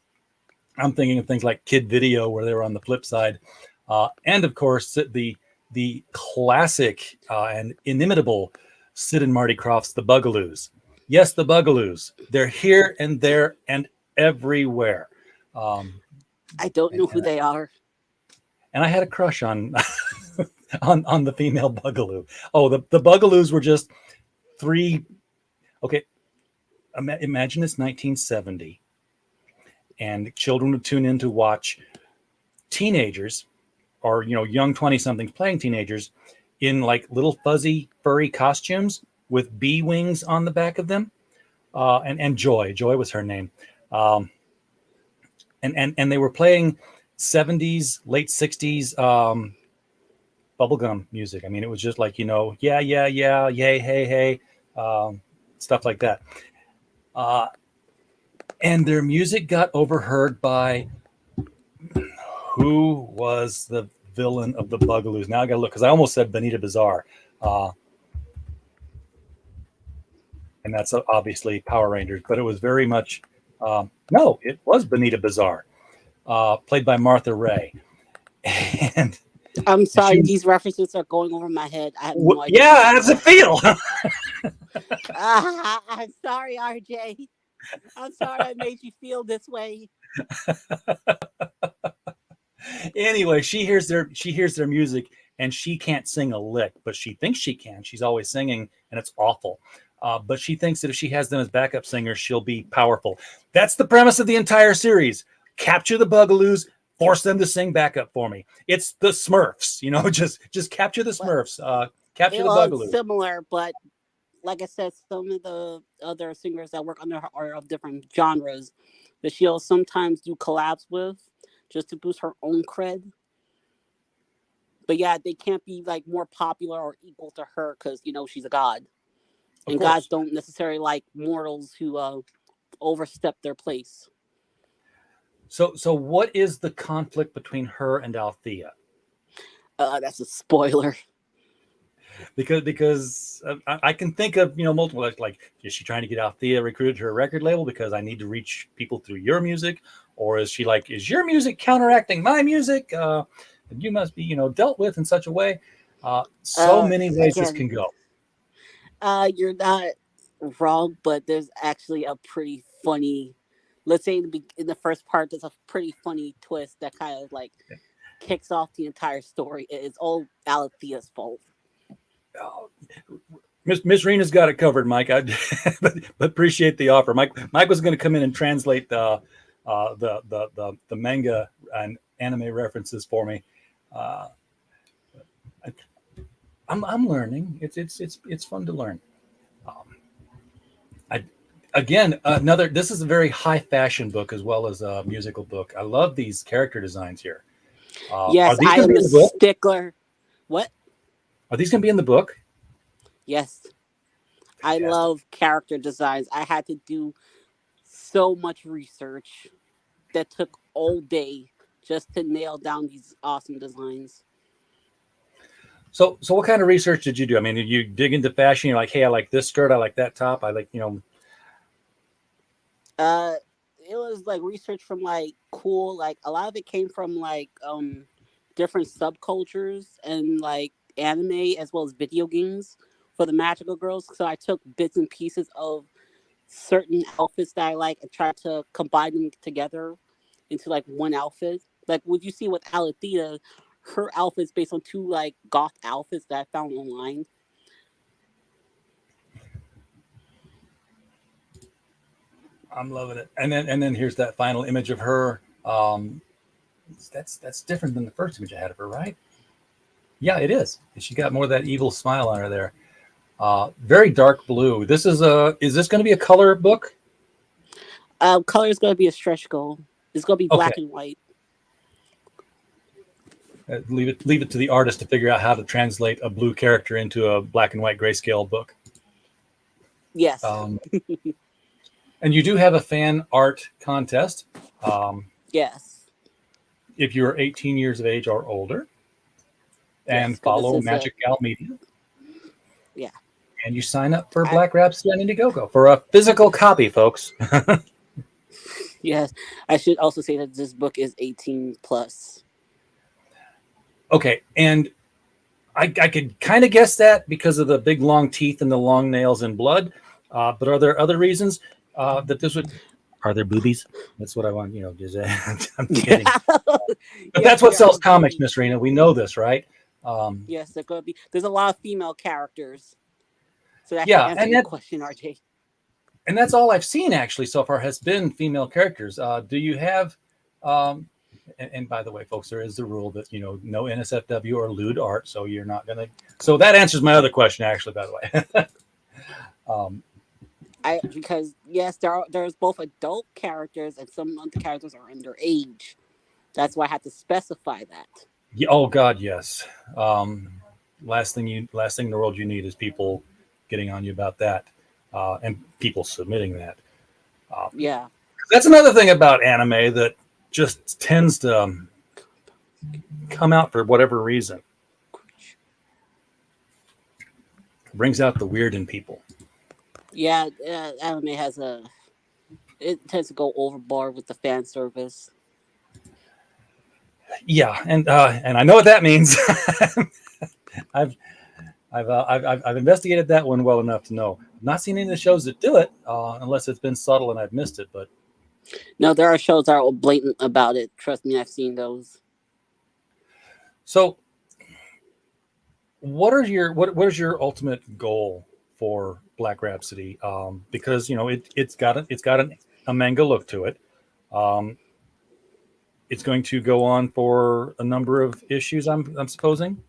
S4: thinking of things like Kid Video, where they were on the flip side, and of course the classic and inimitable Sid and Marty Krofft's The Bugaloos. Yes, the Bugaloos. They're here and there and everywhere.
S5: I don't know who they are.
S4: And I had a crush on on the female Bugaloo. Oh, the Bugaloos were just three. Okay, imagine it's 1970, and children would tune in to watch teenagers, or young 20-somethings playing teenagers in like little fuzzy furry costumes with bee wings on the back of them. And Joy was her name. And they were playing 70s, late 60s bubblegum music. I mean, it was just like, yeah, yeah, yeah, yay, hey, hey, stuff like that. And their music got overheard by who was the villain of the Bugaloos? Now I got to look, because I almost said Benita Bazaar. And that's obviously Power Rangers, but it was very much, no, it was Benita Bazaar, played by Martha Ray. And
S5: I'm sorry, these references are going over my head. I have no idea.
S4: Yeah, how does it feel?
S5: I'm sorry, RJ. I'm sorry I made you feel this way.
S4: Anyway, she hears their music, and she can't sing a lick, but she thinks she can. She's always singing, and it's awful. But she thinks that if she has them as backup singers, she'll be powerful. That's the premise of the entire series. Capture the Bugaloos, force them to sing backup for me. It's the Smurfs, just capture the Smurfs, capture the Bugaloos.
S5: Similar, but like I said, some of the other singers that work under her are of different genres that she'll sometimes do collabs with just to boost her own cred. But yeah, they can't be like more popular or equal to her because she's a god. And gods don't necessarily like mortals who overstep their place.
S4: So what is the conflict between her and Althea?
S5: That's a spoiler.
S4: Because I can think of multiple, like, is she trying to get Althea recruited to her record label because I need to reach people through your music, or is she like, is your music counteracting my music? You must be dealt with in such a way. So many ways this can go.
S5: You're not wrong, but there's actually a pretty funny, let's say in the first part, there's a pretty funny twist that kind of like kicks off the entire story. It's all Althea's fault.
S4: Miss Rena's got it covered, Mike. But appreciate the offer. Mike was going to come in and translate the manga and anime references for me. I'm learning. It's fun to learn. This is a very high fashion book as well as a musical book. I love these character designs here.
S5: Yes, I am a stickler. What?
S4: Are these going to be in the book?
S5: Yes. Fantastic. I love character designs. I had to do so much research that took all day just to nail down these awesome designs.
S4: So what kind of research did you do? I mean, did you dig into fashion? You're like, hey, I like this skirt. I like that top. I like,
S5: It was like research from like cool, like a lot of it came from like different subcultures and like anime as well as video games for the magical girls. So I took bits and pieces of certain outfits that I like and tried to combine them together into like one outfit. Like would you see with Althea, her outfits based on two like goth outfits that I found online.
S4: I'm loving it. And then here's that final image of her. That's different than the first image I had of her, right? Yeah, it is. She got more of that evil smile on her there. Very dark blue. Is this going to be a color book?
S5: Color is going to be a stretch goal. It's going to be black
S4: Okay.
S5: and white.
S4: Leave it to the artist to figure out how to translate a blue character into a black and white grayscale book.
S5: Yes.
S4: And you do have a fan art contest.
S5: Yes.
S4: If you're 18 years of age or older, and
S5: Yes, 'cause
S4: follow
S5: this is
S4: Magic Gal Media.
S5: Yeah.
S4: And you sign up for Black Rhapsody on Indiegogo for a physical copy, folks.
S5: Yes. I should also say that this book is 18 plus.
S4: Okay, and I could kind of guess that because of the big long teeth and the long nails and blood. But are there other reasons that this would? Are there boobies? That's what I want. Just, I'm kidding. But
S5: Yes,
S4: that's what
S5: there
S4: sells
S5: are
S4: comics,
S5: boobies.
S4: Miss Rena. We know this, right?
S5: Yes, there's a lot of female characters. So that
S4: Yeah,
S5: should answer your question, RJ.
S4: And that's all I've seen actually so far has been female characters. Do you have? And by the way, folks, there is the rule that no NSFW or lewd art, so you're not gonna. So that answers my other question, actually. By the way.
S5: Because yes, there's both adult characters and some of the characters are underage. That's why I had to specify that.
S4: Yeah, oh God, yes. Last thing in the world you need is people getting on you about that, and people submitting that.
S5: Yeah.
S4: That's another thing about anime that just tends to come out for whatever reason. Brings out the weird in people.
S5: Yeah, anime it tends to go overboard with the fan service.
S4: Yeah, and I know what that means. I've investigated that one well enough to know. I've not seen any of the shows that do it, unless it's been subtle and I've missed it. But
S5: no, there are shows that are blatant about it. Trust me, I've seen those.
S4: So, what is your ultimate goal for Black Rhapsody? Because it's got a manga look to it. It's going to go on for a number of issues. I'm supposing.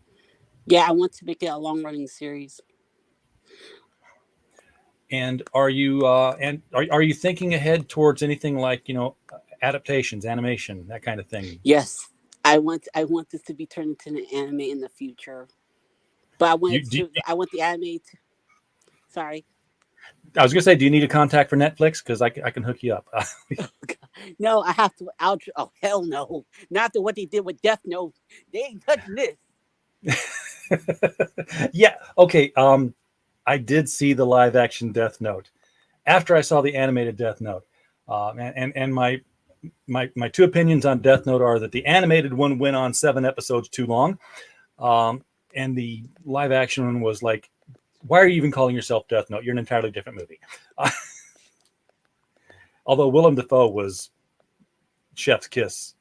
S5: Yeah, I want to make it a long running series.
S4: And are you thinking ahead towards anything like adaptations, animation, that kind of thing?
S5: Yes, I want this to be turned into an anime in the future. But I want the anime to. Sorry.
S4: I was gonna say, do you need a contact for Netflix? Because I can hook you up.
S5: No, I have to. Oh hell no! Not after what they did with Death Note. They ain't touching this.
S4: Yeah. Okay. I did see the live action Death Note after I saw the animated Death Note, and my two opinions on Death Note are that the animated one went on 7 episodes too long, and the live action one was like, why are you even calling yourself Death Note? You're an entirely different movie. Although Willem Dafoe was chef's kiss,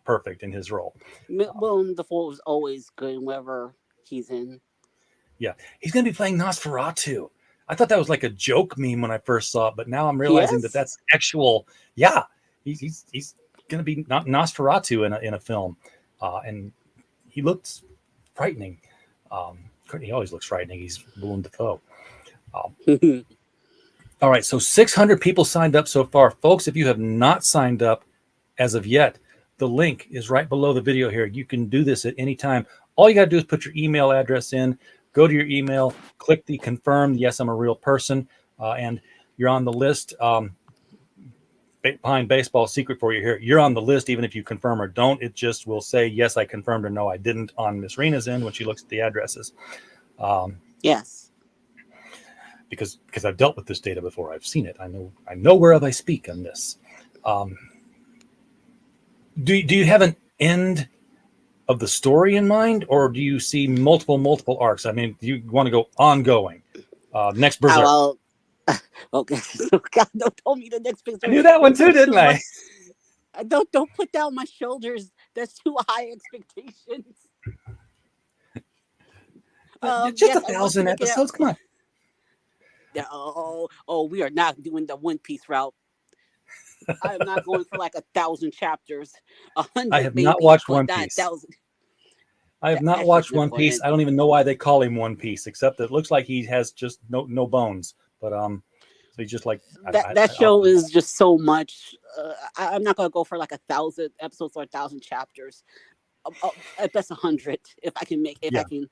S4: perfect in his role.
S5: Willem Dafoe was always good wherever he's in.
S4: Yeah, he's going to be playing Nosferatu. I thought that was like a joke meme when I first saw it, but now I'm realizing that that's actual. Yeah, he's going to be Nosferatu in a film, and he looks frightening. He always looks frightening. He's Willem Dafoe. All right, so 600 people signed up so far. Folks, if you have not signed up as of yet, the link is right below the video here. You can do this at any time. All you got to do is put your email address in, go to your email, click the confirm, yes, I'm a real person, and you're on the list. Behind baseball secret for you here. You're on the list even if you confirm or don't. It just will say, yes, I confirmed or no, I didn't on Miss Rena's end when she looks at the addresses.
S5: Yes.
S4: Because I've dealt with this data before. I've seen it. I know whereof I speak on this. Um, do you have an end of the story in mind, or do you see multiple arcs? I mean, do you want to go ongoing? Next Berserk.
S5: Well, okay. So God, don't tell me the next
S4: I
S5: picture.
S4: knew that one
S5: Don't
S4: too,
S5: put
S4: didn't
S5: too much.
S4: I?
S5: Don't put down my shoulders. That's too high expectations.
S4: Just
S5: Yes,
S4: a
S5: I want to
S4: 1,000
S5: make it out.
S4: episodes. Come on.
S5: Yeah, we are not doing the One Piece route. I am not going for like 1,000 chapters,
S4: I
S5: 100
S4: have not
S5: maybe,
S4: watched
S5: but
S4: One
S5: not
S4: Piece.
S5: 1,000.
S4: I have not
S5: That shit's
S4: watched
S5: never
S4: One
S5: going to
S4: Piece.
S5: end.
S4: I don't even know why they call him One Piece, except that it looks like he has just no bones. But so he's just like
S5: That show is just so much. I'm not gonna go for like 1,000 episodes or 1,000 chapters. At best 100, if I can if
S4: yeah.
S5: I can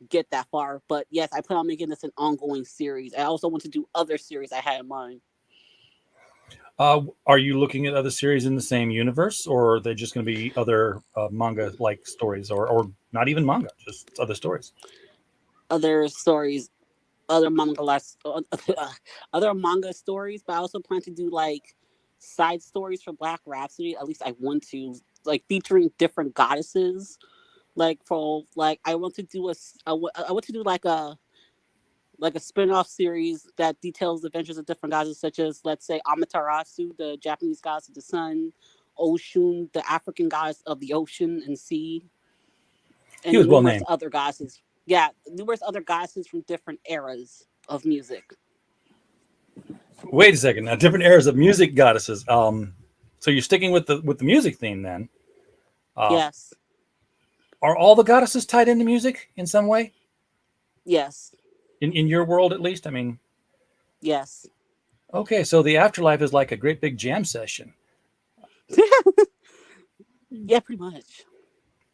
S5: get that far. But yes, I plan on making this an ongoing series. I also want to do other series I had in mind.
S4: Are you looking at other series in the same universe, or are they just going to be other manga-like stories, or not even manga, just other stories?
S5: Other stories, other manga, other manga stories. But I also plan to do like side stories for Black Rhapsody. At least I want to, like, featuring different goddesses. Like for like I want to do I want to do like a spin-off series that details the adventures of different goddesses, such as, let's say, Amaterasu, the Japanese goddess of the sun, Oshun, the African goddess of the ocean and sea,
S4: He
S5: and
S4: was well
S5: numerous
S4: named.
S5: other goddesses. Yeah, numerous other goddesses from different eras of music.
S4: Wait a second. Now, different eras of music goddesses. So you're sticking with the music theme then?
S5: Yes,
S4: Are all the goddesses tied into music in some way?
S5: yes,
S4: In your world, at least? I mean,
S5: yes.
S4: okay, so the afterlife is like a great big jam session.
S5: Yeah, pretty much.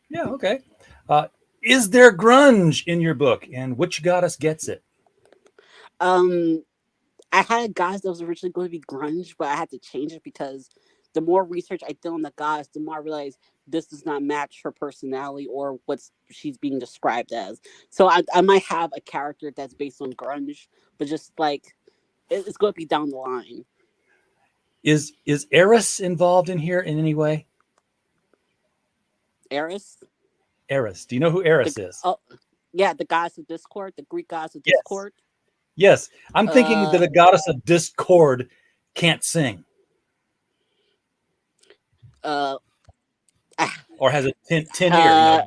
S4: Yeah, okay. Uh, is there grunge in your book, and which goddess gets it?
S5: Um, I had a goddess that was originally going to be grunge, but I had to change it because the more research I did on the goddess, the more I realized this does not match her personality or what she's being described as. So I might have a character that's based on grunge, but just like it's going to be down the line.
S4: Is Eris involved in here in any way?
S5: Eris,
S4: Eris. Do you know who
S5: the
S4: Eris is?
S5: oh yeah, the goddess of discord, the Greek goddess of
S4: Yes.
S5: discord.
S4: Yes. I'm thinking that
S5: Uh,
S4: a goddess of discord can't sing
S5: uh,
S4: or has a tin ear,
S5: uh,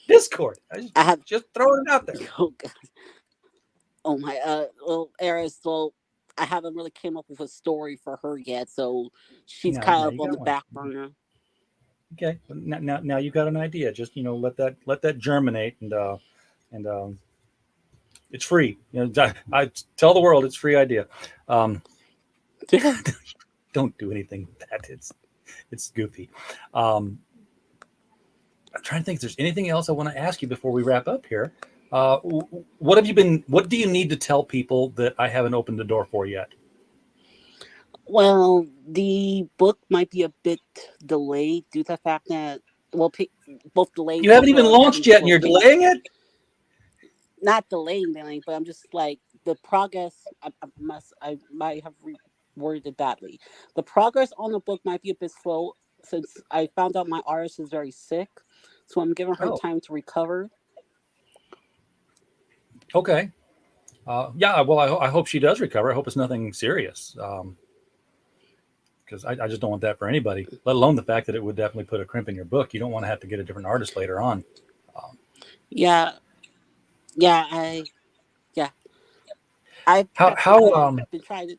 S4: Discord.
S5: I have.
S4: Just throwing it out there.
S5: Oh, God. Oh my. Well, Eris. Well, I haven't really came up with a story for her yet, so she's
S4: Now,
S5: kind
S4: now
S5: of
S4: you
S5: on
S4: got
S5: the
S4: one.
S5: back burner.
S4: Okay. Now you got an idea. Just let that germinate and it's free. I tell the world it's free idea. Um, don't do anything with that. It's goofy. Um, I'm trying to think if there's anything else I want to ask you before we wrap up here. What do you need to tell people that I haven't opened the door for yet?
S5: Well, the book might be a bit delayed due to the fact that, well, both delayed
S4: You
S5: due
S4: haven't even
S5: to having
S4: launched yet and you're
S5: difficulties.
S4: delaying it?
S5: Not delaying anything, but I'm just like the progress. I might have worded it badly. The progress on the book might be a bit slow since I found out my artist is very sick, so I'm giving her
S4: Oh,
S5: time to recover.
S4: okay. Yeah, well, I hope she does recover. I hope it's nothing serious. Because I just don't want that for anybody, let alone the fact that it would definitely put a crimp in your book. You don't want to have to get a different artist later on.
S5: Yeah, yeah, yeah. I've
S4: How
S5: been trying to.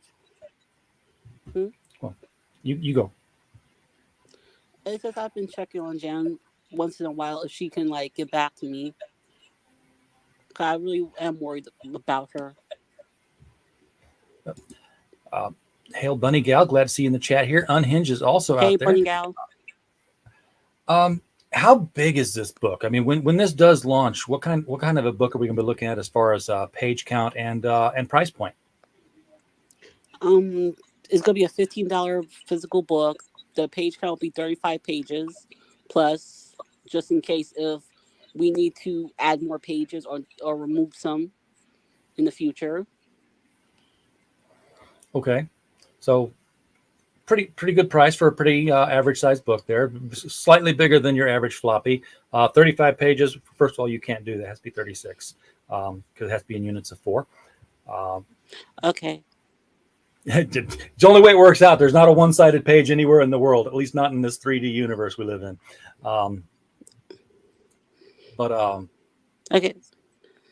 S5: Hmm?
S4: well, you go.
S5: It's just I've been checking on Jan once in a while if she can like get back to me. 'Cause I really am worried about her.
S4: Uh, Hail Bunny Gal, glad to see you in the chat here. Unhinged is also
S5: Hey,
S4: out there.
S5: Bunny Gal.
S4: How big is this book? I mean, when this does launch, what kind of a book are we going to be looking at as far as page count and price point?
S5: Um, it's gonna be a $15 physical book. The page count will be 35 pages, plus just in case if we need to add more pages or remove some in the future.
S4: Okay, so pretty good price for a pretty average sized book there. Slightly bigger than your average floppy. 35 pages. First of all, you can't do that. It has to be 36 because it has to be in units of 4.
S5: Okay.
S4: It's the only way it works out. There's not a one-sided page anywhere in the world, at least not in this 3D universe we live in.
S5: Okay.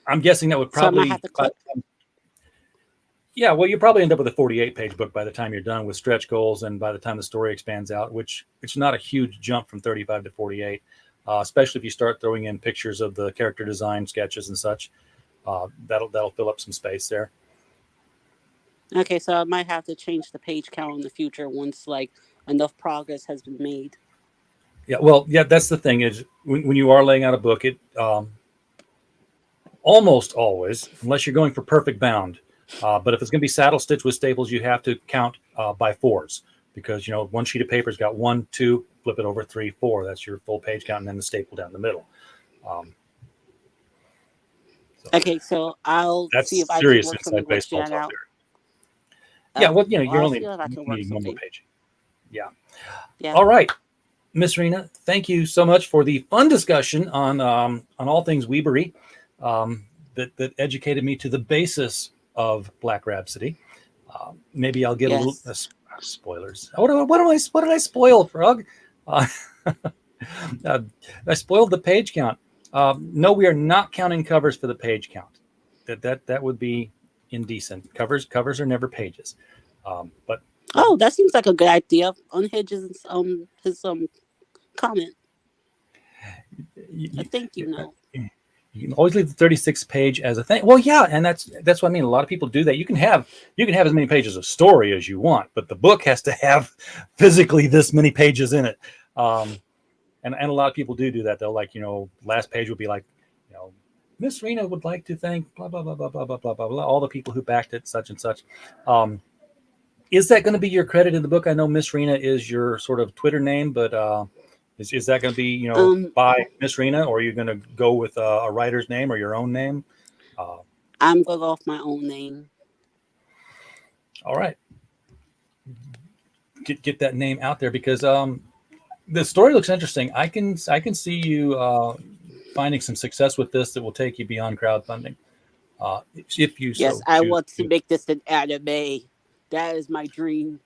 S4: I'm guessing that would probably...
S5: So I might have to click.
S4: Yeah, well, you probably end up with a 48-page book by the time you're done with stretch goals and by the time the story expands out, which it's not a huge jump from 35 to 48, especially if you start throwing in pictures of the character design sketches and such. That'll fill up some space there.
S5: Okay, so I might have to change the page count in the future once like enough progress has been made.
S4: Yeah, well, yeah, that's the thing is when you are laying out a book, it almost always, unless you're going for perfect bound, but if it's going to be saddle stitched with staples, you have to count by 4s because, one sheet of paper's got 1, 2, flip it over 3, 4. That's your full page count, and then the staple down the middle.
S5: Okay, so I'll see if I can
S4: serious
S5: work
S4: inside
S5: something with
S4: baseball
S5: Jan
S4: talk
S5: out.
S4: there. Yeah, well, you're
S5: I'll
S4: only
S5: see if I can work
S4: needing one more
S5: something.
S4: page. Yeah.
S5: Yeah.
S4: All right, Miss Rena, thank you so much for the fun discussion on all things Weebery that educated me to the basis of Black Rhapsody. Maybe I'll get a little spoilers. What did I spoil, Frog? I spoiled the page count. No, we are not counting covers for the page count. That would be indecent. Covers are never pages. But
S5: Oh, that seems like a good idea. Unhidge his comment. A thank you note.
S4: You can always leave the 36th page as a thing. Well, yeah, and that's what I mean. A lot of people do that. You can have as many pages of story as you want, but the book has to have physically this many pages in it. And a lot of people do that. They'll last page will be like, Miss Rena would like to thank blah blah blah blah blah blah blah blah blah all the people who backed it, such and such. Is that going to be your credit in the book? I know Miss Rena is your sort of Twitter name, but is that going to be by Miss Rena, or are you going to go with a writer's name or your own name?
S5: I'm going to go off my own name.
S4: All right, get that name out there because the story looks interesting. I can see you finding some success with this that will take you beyond crowdfunding. If you
S5: yes, I want to make this an anime. That is my dream.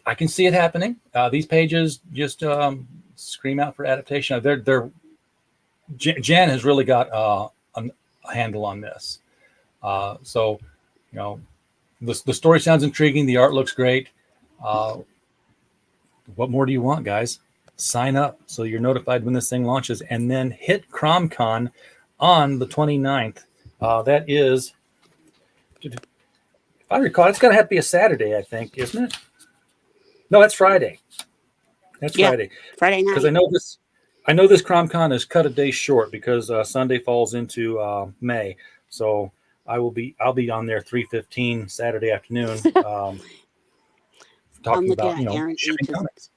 S4: I can see it happening. These pages just scream out for adaptation. Jan has really got a handle on this. So, the story sounds intriguing. The art looks great. What more do you want, guys? Sign up so you're notified when this thing launches, and then hit CromCon on the 29th. That is, if I recall, it's going to have to be a Saturday, I think, isn't it? No, that's Friday. Friday.
S5: Friday night.
S4: Because I know this CromCon is cut a day short because Sunday falls into May. So I'll be on there 3:15 Saturday afternoon, talking about shipping comics.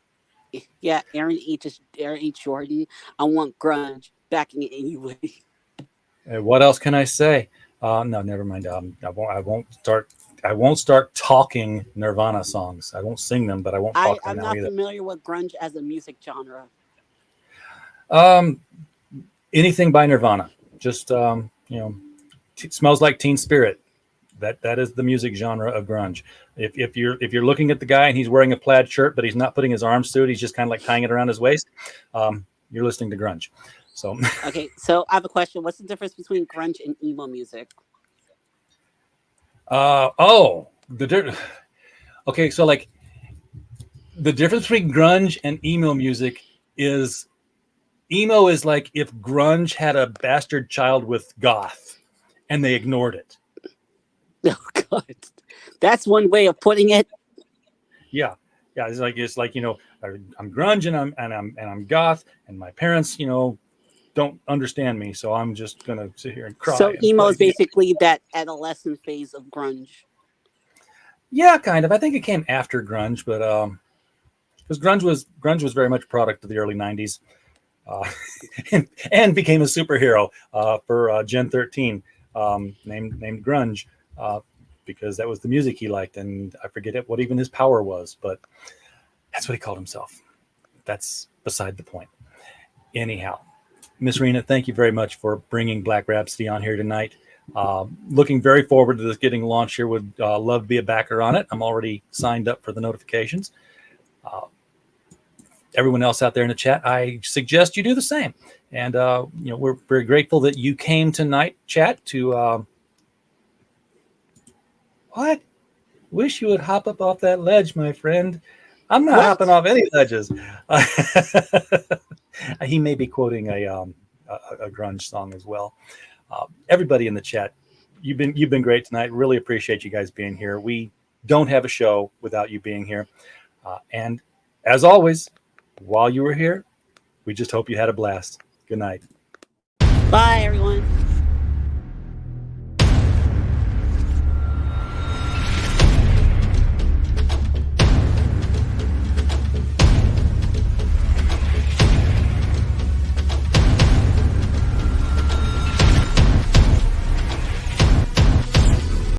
S5: Yeah, Aaron H. Jordan. I want grunge backing it anyway.
S4: What else can I say? No, never mind. I won't start talking Nirvana songs. I won't sing them, but I won't talk them
S5: I'm
S4: now
S5: not
S4: either.
S5: familiar with grunge as a music genre.
S4: Anything by Nirvana. Just Smells Like Teen Spirit. That is the music genre of grunge. If you're looking at the guy and he's wearing a plaid shirt, but he's not putting his arms through it, he's just kind of like tying it around his waist. You're listening to grunge. So
S5: okay, so I have a question. What's the difference between grunge and emo music?
S4: Okay, so like the difference between grunge and emo music is emo is like if grunge had a bastard child with goth and they ignored it.
S5: Oh God, that's one way of putting it.
S4: Yeah. It's like I'm grunge and I'm goth, and my parents don't understand me, so I'm just gonna sit here and cry.
S5: So emo is basically that adolescent phase of grunge.
S4: Yeah, kind of. I think it came after grunge, but because grunge was very much a product of the early '90s, and became a superhero for Gen 13, named Grunge, because that was the music he liked, and I forget what even his power was, but that's what he called himself. That's beside the point. Anyhow, Miss Rena, thank you very much for bringing Black Rhapsody on here tonight. Looking very forward to this getting launched here. Would love to be a backer on it. I'm already signed up for the notifications. Everyone else out there in the chat, I suggest you do the same. And we're very grateful that you came tonight, chat, to what? Wish you would hop up off that ledge, my friend. I'm not hopping off any ledges. He may be quoting a grunge song as well. Everybody in the chat, you've been great tonight. Really appreciate you guys being here. We don't have a show without you being here. And as always, while you were here, we just hope you had a blast. Good night.
S5: Bye, everyone.